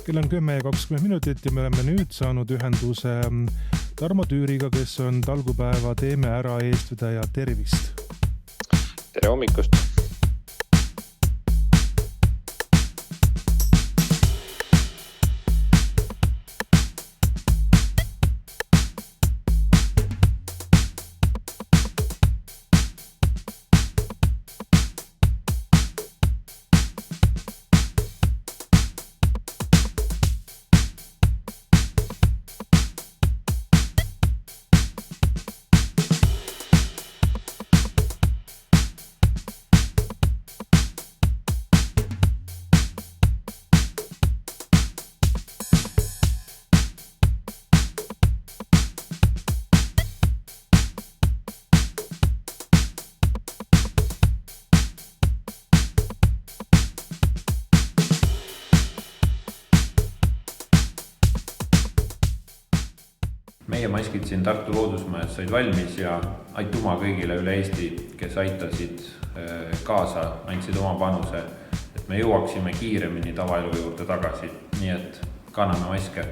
Kell on 10:20 ja me oleme nüüd saanud ühenduse Tarmo Tüüriga, kes on talgupäeva Teeme ära eestvedaja. Tervist! Tere hommikust! Meie maskid siin Tartu loodusmajas said valmis ja aituma kõigile üle Eesti, kes aitasid kaasa, andsid oma panuse, et me jõuaksime kiiremini tavaelu juurde tagasi, nii et kanname maske.